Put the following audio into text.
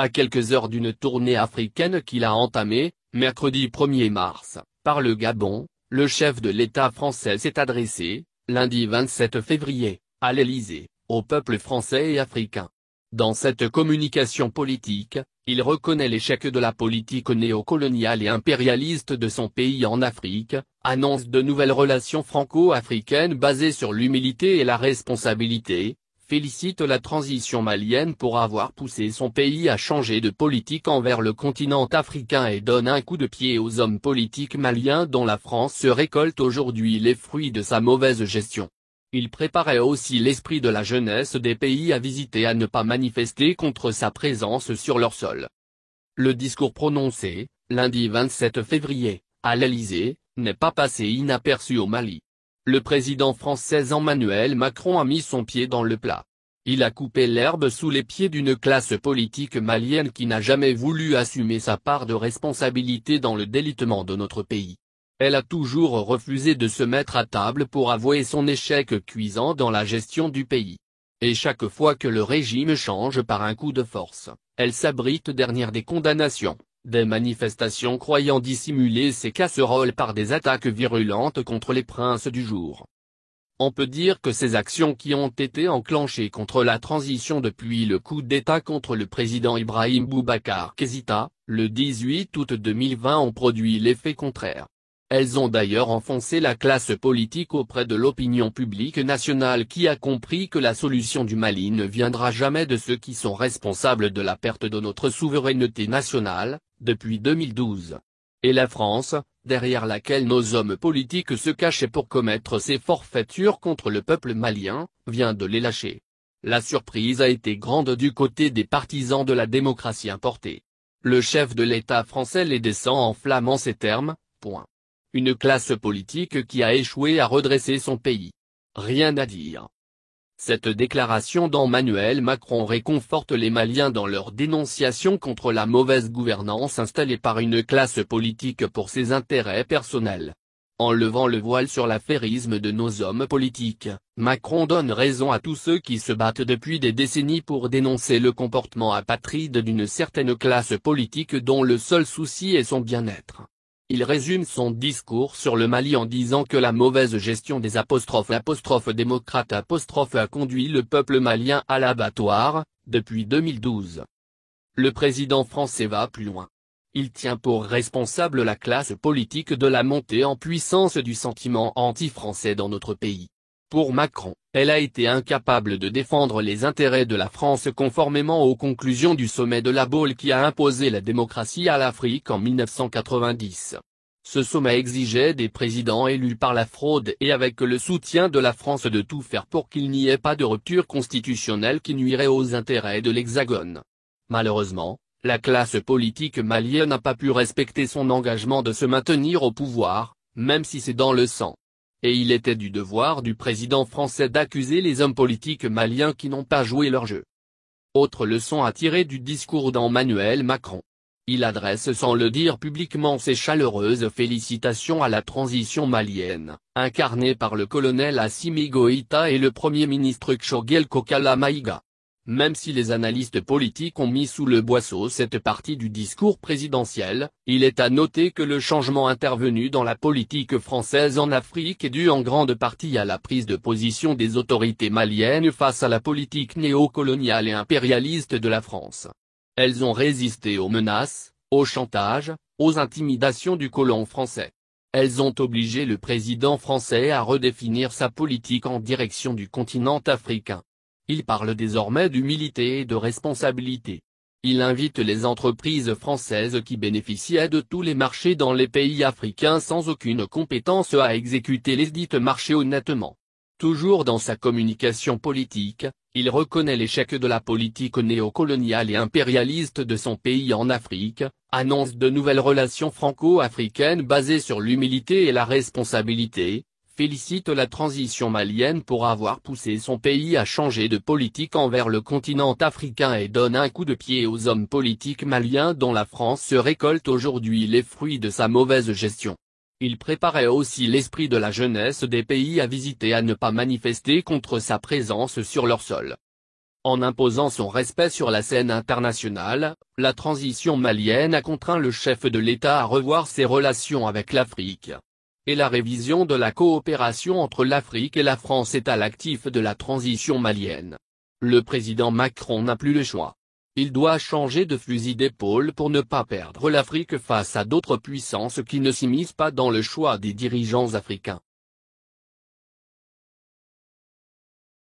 À quelques heures d'une tournée africaine qu'il a entamée, mercredi 1er mars, par le Gabon, le chef de l'État français s'est adressé, lundi 27 février, à l'Élysée, au peuple français et africain. Dans cette communication politique, il reconnaît l'échec de la politique néocoloniale et impérialiste de son pays en Afrique, annonce de nouvelles relations franco-africaines basées sur l'humilité et la responsabilité, félicite la transition malienne pour avoir poussé son pays à changer de politique envers le continent africain et donne un coup de pied aux hommes politiques maliens dont la France se récolte aujourd'hui les fruits de sa mauvaise gestion. Il préparait aussi l'esprit de la jeunesse des pays à visiter à ne pas manifester contre sa présence sur leur sol. Le discours prononcé, lundi 27 février, à l'Élysée, n'est pas passé inaperçu au Mali. Le président français Emmanuel Macron a mis son pied dans le plat. Il a coupé l'herbe sous les pieds d'une classe politique malienne qui n'a jamais voulu assumer sa part de responsabilité dans le délitement de notre pays. Elle a toujours refusé de se mettre à table pour avouer son échec cuisant dans la gestion du pays. Et chaque fois que le régime change par un coup de force, elle s'abrite derrière des condamnations, des manifestations croyant dissimuler ses casseroles par des attaques virulentes contre les princes du jour. On peut dire que ces actions qui ont été enclenchées contre la transition depuis le coup d'État contre le président Ibrahim Boubacar Keïta, le 18 août 2020 ont produit l'effet contraire. Elles ont d'ailleurs enfoncé la classe politique auprès de l'opinion publique nationale qui a compris que la solution du Mali ne viendra jamais de ceux qui sont responsables de la perte de notre souveraineté nationale, depuis 2012. Et la France, derrière laquelle nos hommes politiques se cachaient pour commettre ces forfaitures contre le peuple malien, vient de les lâcher. La surprise a été grande du côté des partisans de la démocratie importée. Le chef de l'État français les descend en flammant ces termes, point. Une classe politique qui a échoué à redresser son pays. Rien à dire. Cette déclaration d'Emmanuel Macron réconforte les Maliens dans leur dénonciation contre la mauvaise gouvernance installée par une classe politique pour ses intérêts personnels. En levant le voile sur l'affairisme de nos hommes politiques, Macron donne raison à tous ceux qui se battent depuis des décennies pour dénoncer le comportement apatride d'une certaine classe politique dont le seul souci est son bien-être. Il résume son discours sur le Mali en disant que la mauvaise gestion des démocrates a conduit le peuple malien à l'abattoir, depuis 2012. Le président français va plus loin. Il tient pour responsable la classe politique de la montée en puissance du sentiment anti-français dans notre pays. Pour Macron, elle a été incapable de défendre les intérêts de la France conformément aux conclusions du sommet de La Baule qui a imposé la démocratie à l'Afrique en 1990. Ce sommet exigeait des présidents élus par la fraude et avec le soutien de la France de tout faire pour qu'il n'y ait pas de rupture constitutionnelle qui nuirait aux intérêts de l'Hexagone. Malheureusement, la classe politique malienne n'a pas pu respecter son engagement de se maintenir au pouvoir, même si c'est dans le sang. Et il était du devoir du président français d'accuser les hommes politiques maliens qui n'ont pas joué leur jeu. Autre leçon à tirer du discours d'Emmanuel Macron. Il adresse sans le dire publiquement ses chaleureuses félicitations à la transition malienne, incarnée par le colonel Assimi Goïta et le Premier ministre Tchoguel Kokala Maïga. Même si les analystes politiques ont mis sous le boisseau cette partie du discours présidentiel, il est à noter que le changement intervenu dans la politique française en Afrique est dû en grande partie à la prise de position des autorités maliennes face à la politique néocoloniale et impérialiste de la France. Elles ont résisté aux menaces, au chantage, aux intimidations du colon français. Elles ont obligé le président français à redéfinir sa politique en direction du continent africain. Il parle désormais d'humilité et de responsabilité. Il invite les entreprises françaises qui bénéficiaient de tous les marchés dans les pays africains sans aucune compétence à exécuter lesdites marchés honnêtement. Toujours dans sa communication politique, il reconnaît l'échec de la politique néocoloniale et impérialiste de son pays en Afrique, annonce de nouvelles relations franco-africaines basées sur l'humilité et la responsabilité, félicite la transition malienne pour avoir poussé son pays à changer de politique envers le continent africain et donne un coup de pied aux hommes politiques maliens dont la France se récolte aujourd'hui les fruits de sa mauvaise gestion. Il préparait aussi l'esprit de la jeunesse des pays à visiter à ne pas manifester contre sa présence sur leur sol. En imposant son respect sur la scène internationale, la transition malienne a contraint le chef de l'État à revoir ses relations avec l'Afrique. Et la révision de la coopération entre l'Afrique et la France est à l'actif de la transition malienne. Le président Macron n'a plus le choix. Il doit changer de fusil d'épaule pour ne pas perdre l'Afrique face à d'autres puissances qui ne s'immiscent pas dans le choix des dirigeants africains.